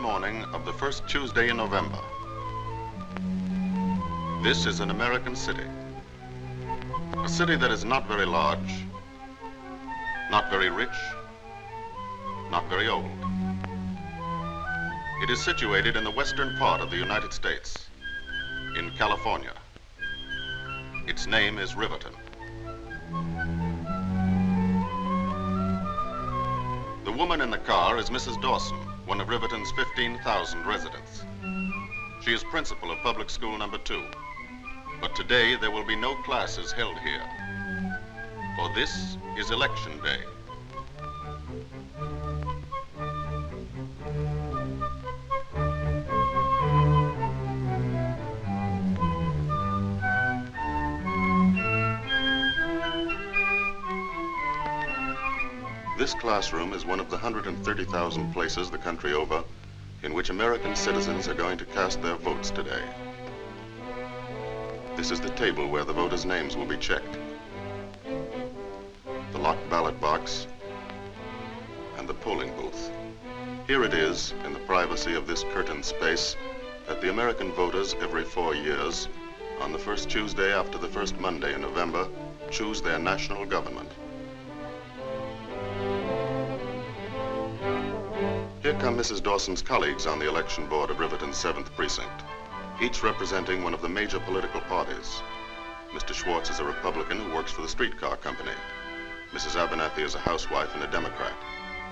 morning of the first Tuesday in November. This is an American city. A city that is not very large, not very rich, not very old. It is situated in the western part of the United States, in California. Its name is Riverton. The woman in the car is Mrs. Dawson, one of Riverton's 15,000 residents. She is principal of public school number 2. But today there will be no classes held here, for this is election day. This classroom is one of the 130,000 places the country over in which American citizens are going to cast their votes today. This is the table where the voters' names will be checked. The locked ballot box and the polling booth. Here it is, in the privacy of this curtained space, that the American voters every 4 years, on the first Tuesday after the first Monday in November, choose their national government. Here come Mrs. Dawson's colleagues on the election board of Riverton's 7th precinct, each representing one of the major political parties. Mr. Schwartz is a Republican who works for the streetcar company. Mrs. Abernathy is a housewife and a Democrat.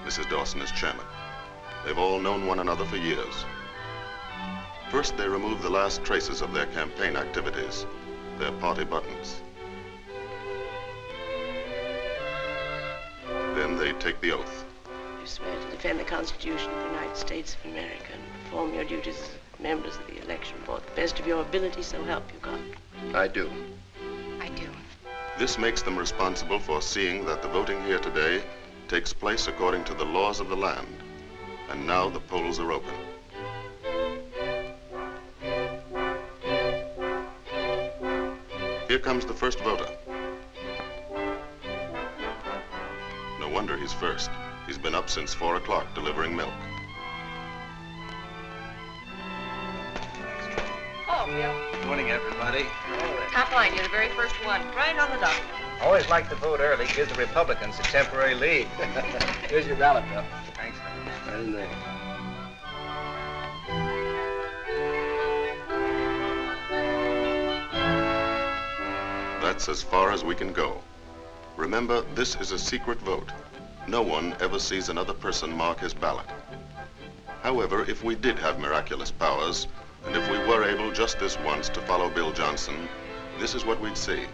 Mrs. Dawson is chairman. They've all known one another for years. First, they remove the last traces of their campaign activities, their party buttons. Then they take the oath. You swear to defend the Constitution of the United States of America and perform your duties as members of the election board to the best of your ability, so help you God. I do. I do. This makes them responsible for seeing that the voting here today takes place according to the laws of the land. And now the polls are open. Here comes the first voter. No wonder he's first. He's been up since 4 o'clock delivering milk. Oh, yeah. Good morning, everybody. Top line, you're the very first one. Right on the dot. Always like to vote early. Gives the Republicans a temporary lead. Here's your ballot, Bill. Thanks. Right in there. That's as far as we can go. Remember, this is a secret vote. No one ever sees another person mark his ballot. However, if we did have miraculous powers, and if we were able just this once to follow Bill Johnson, this is what we'd see.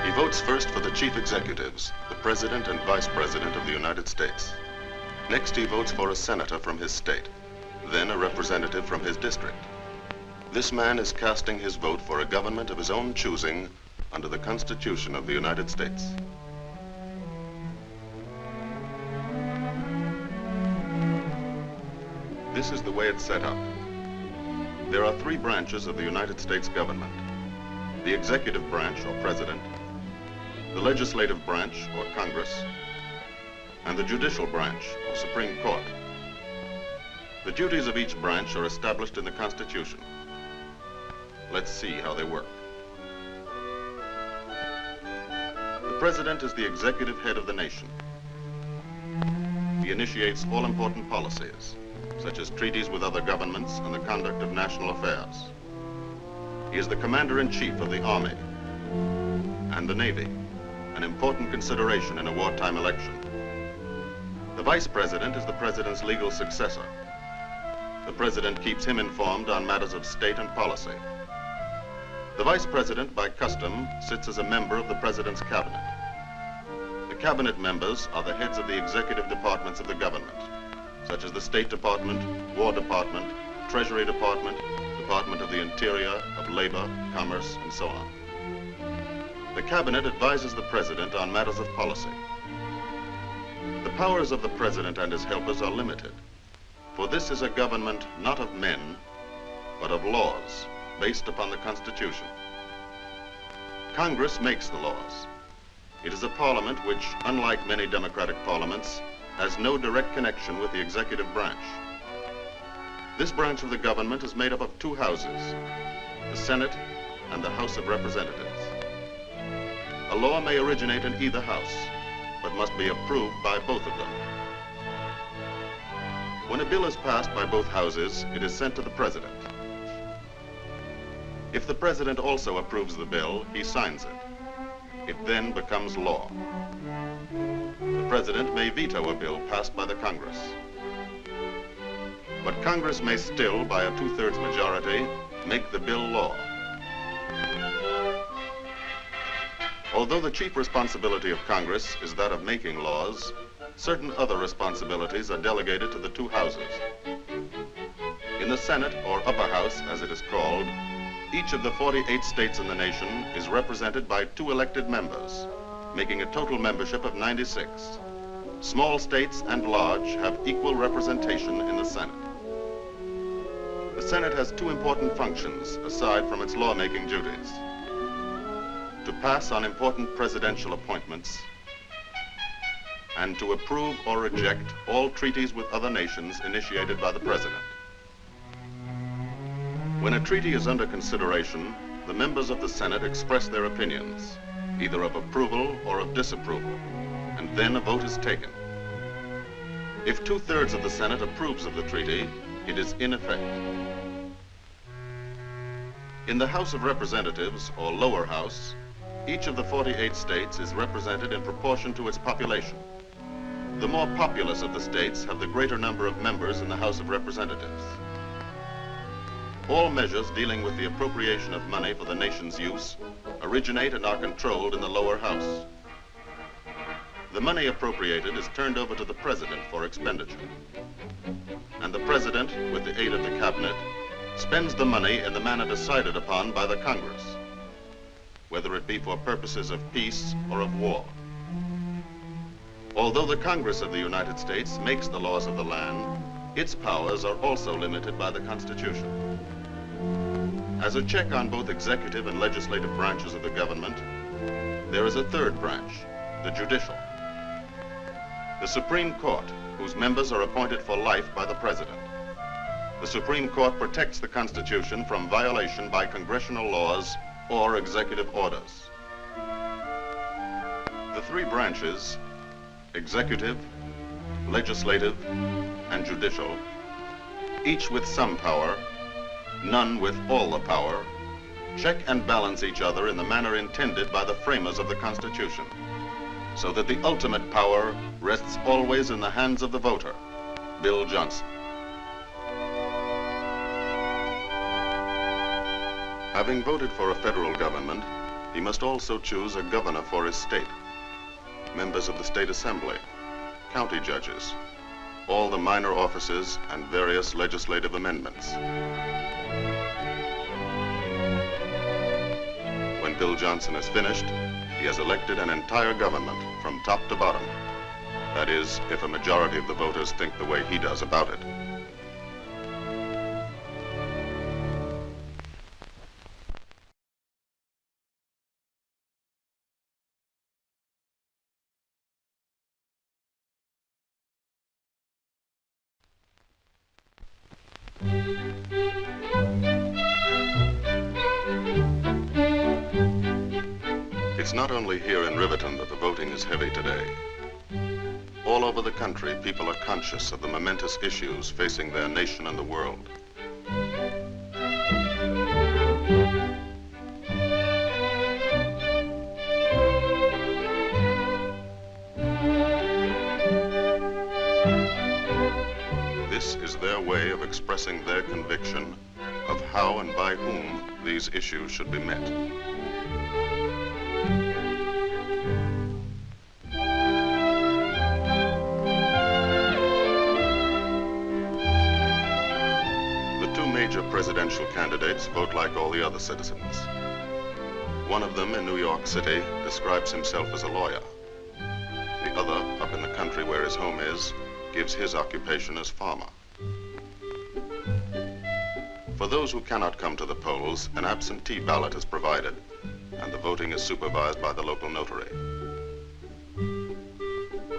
He votes first for the chief executives, the president and vice president of the United States. Next, he votes for a senator from his state, then a representative from his district. This man is casting his vote for a government of his own choosing under the Constitution of the United States. This is the way it's set up. There are 3 branches of the United States government: the executive branch, or president, the legislative branch, or Congress, and the judicial branch, or Supreme Court. The duties of each branch are established in the Constitution. Let's see how they work. The president is the executive head of the nation. He initiates all important policies, such as treaties with other governments and the conduct of national affairs. He is the commander-in-chief of the Army and the Navy, an important consideration in a wartime election. The vice president is the president's legal successor. The president keeps him informed on matters of state and policy. The vice president, by custom, sits as a member of the president's cabinet. The cabinet members are the heads of the executive departments of the government, such as the State Department, War Department, Treasury Department, Department of the Interior, of Labor, Commerce, and so on. The cabinet advises the president on matters of policy. The powers of the president and his helpers are limited, for this is a government not of men, but of laws, based upon the Constitution. Congress makes the laws. It is a parliament which, unlike many democratic parliaments, has no direct connection with the executive branch. This branch of the government is made up of two houses, the Senate and the House of Representatives. A law may originate in either house, but must be approved by both of them. When a bill is passed by both houses, it is sent to the president. If the president also approves the bill, he signs it. It then becomes law. The president may veto a bill passed by the Congress. But Congress may still, by a 2/3 majority, make the bill law. Although the chief responsibility of Congress is that of making laws, certain other responsibilities are delegated to the two houses. In the Senate, or upper house as it is called, each of the 48 states in the nation is represented by 2 elected members, making a total membership of 96. Small states and large have equal representation in the Senate. The Senate has 2 important functions aside from its lawmaking duties: to pass on important presidential appointments and to approve or reject all treaties with other nations initiated by the president. When a treaty is under consideration, the members of the Senate express their opinions, either of approval or of disapproval, and then a vote is taken. If 2/3 of the Senate approves of the treaty, it is in effect. In the House of Representatives, or lower house, each of the 48 states is represented in proportion to its population. The more populous of the states have the greater number of members in the House of Representatives. All measures dealing with the appropriation of money for the nation's use originate and are controlled in the lower house. The money appropriated is turned over to the president for expenditure. And the president, with the aid of the cabinet, spends the money in the manner decided upon by the Congress, whether it be for purposes of peace or of war. Although the Congress of the United States makes the laws of the land, its powers are also limited by the Constitution. As a check on both executive and legislative branches of the government, there is a third branch, the judicial. The Supreme Court, whose members are appointed for life by the President. The Supreme Court protects the Constitution from violation by congressional laws or executive orders. The 3 branches, executive, legislative, and judicial, each with some power, none with all the power, check and balance each other in the manner intended by the framers of the Constitution, so that the ultimate power rests always in the hands of the voter, Bill Johnson. Having voted for a federal government, he must also choose a governor for his state, members of the state assembly, county judges, all the minor offices, and various legislative amendments. When Bill Johnson is finished, he has elected an entire government from top to bottom. That is, if a majority of the voters think the way he does about it. It's not only here in Riverton that the voting is heavy today. All over the country, people are conscious of the momentous issues facing their nation and the world. This is their way of expressing their conviction of how and by whom these issues should be met. Presidential candidates vote like all the other citizens. One of them in New York City describes himself as a lawyer. The other, up in the country where his home is, gives his occupation as farmer. For those who cannot come to the polls, an absentee ballot is provided, and the voting is supervised by the local notary.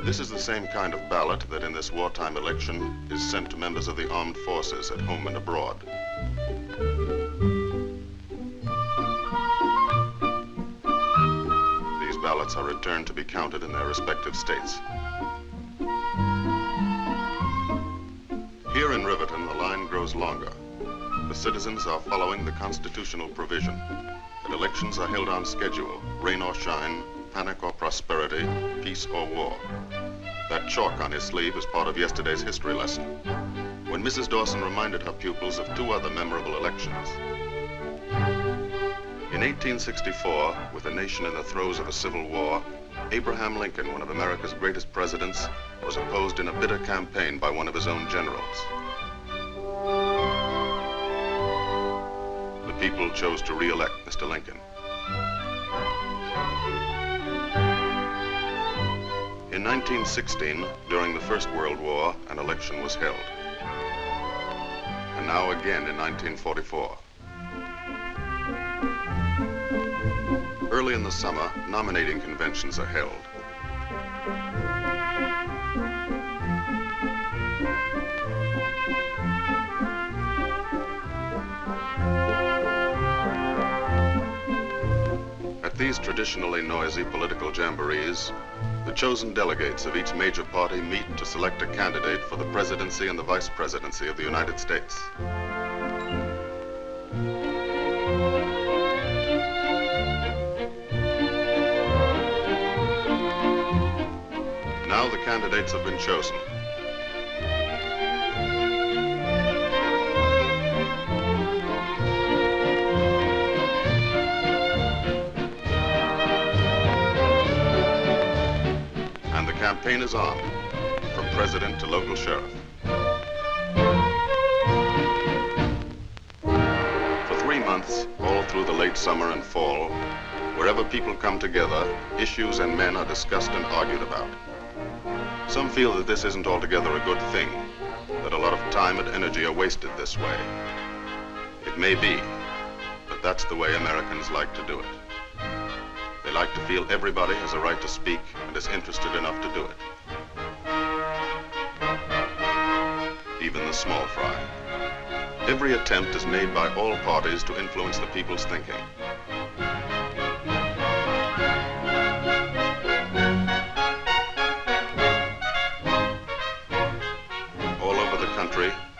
This is the same kind of ballot that in this wartime election is sent to members of the armed forces at home and abroad. These ballots are returned to be counted in their respective states. Here in Riverton, the line grows longer. The citizens are following the constitutional provision that elections are held on schedule, rain or shine, panic or prosperity, peace or war. That chalk on his sleeve is part of yesterday's history lesson, when Mrs. Dawson reminded her pupils of two other memorable elections. In 1864, with the nation in the throes of a civil war, Abraham Lincoln, one of America's greatest presidents, was opposed in a bitter campaign by one of his own generals. The people chose to re-elect Mr. Lincoln. In 1916, during the First World War, an election was held. And now again in 1944. Early in the summer, nominating conventions are held. At these traditionally noisy political jamborees, the chosen delegates of each major party meet to select a candidate for the presidency and the vice presidency of the United States. Now the candidates have been chosen. And the campaign is on, from president to local sheriff. For 3 months, all through the late summer and fall, wherever people come together, issues and men are discussed and argued about. Some feel that this isn't altogether a good thing, that a lot of time and energy are wasted this way. It may be, but that's the way Americans like to do it. They like to feel everybody has a right to speak and is interested enough to do it. Even the small fry. Every attempt is made by all parties to influence the people's thinking.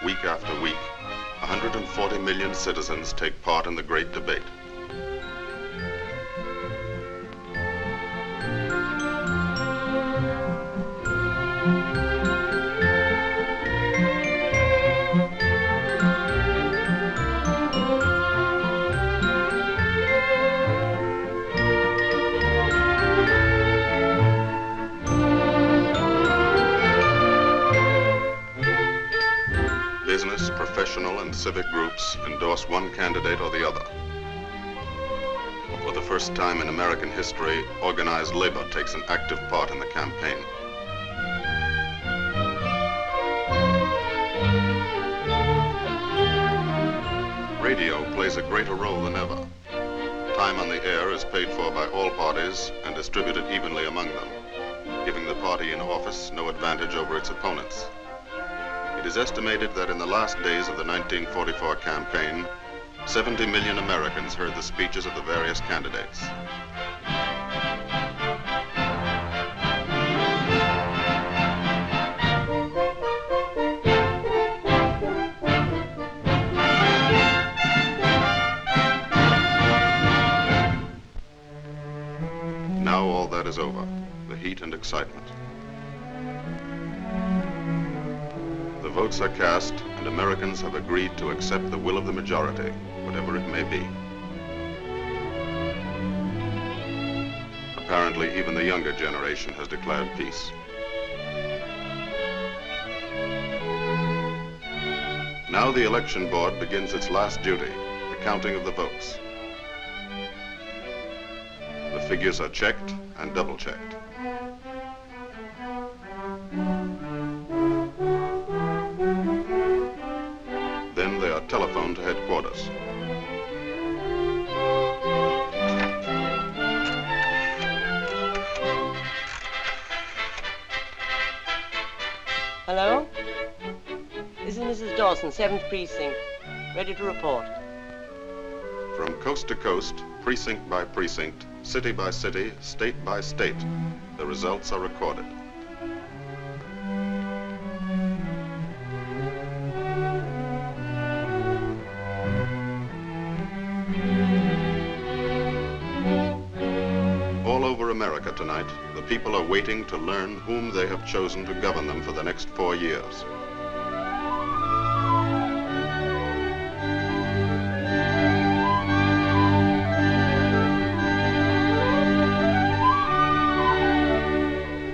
Week after week, 140 million citizens take part in the great debate. Business, professional, and civic groups endorse one candidate or the other. For the first time in American history, organized labor takes an active part in the campaign. Radio plays a greater role than ever. Time on the air is paid for by all parties and distributed evenly among them, giving the party in office no advantage over its opponents. It is estimated that in the last days of the 1944 campaign, 70 million Americans heard the speeches of the various candidates. Now all that is over, the heat and excitement. The votes are cast, and Americans have agreed to accept the will of the majority, whatever it may be. Apparently, even the younger generation has declared peace. Now the election board begins its last duty, the counting of the votes. The figures are checked and double-checked. Then they are telephoned to headquarters. Hello? This is Mrs. Dawson, 7th Precinct. Ready to report. From coast to coast, precinct by precinct, city by city, state by state, the results are recorded. All over America tonight, the people are waiting to learn whom they have chosen to govern them for the next 4 years.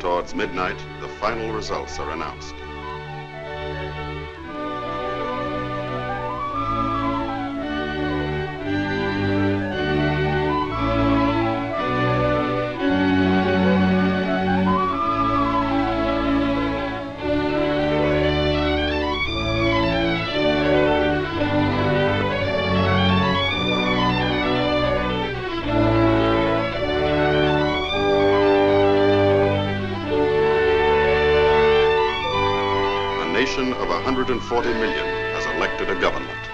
Towards midnight, the final results are announced. A nation of 140 million has elected a government.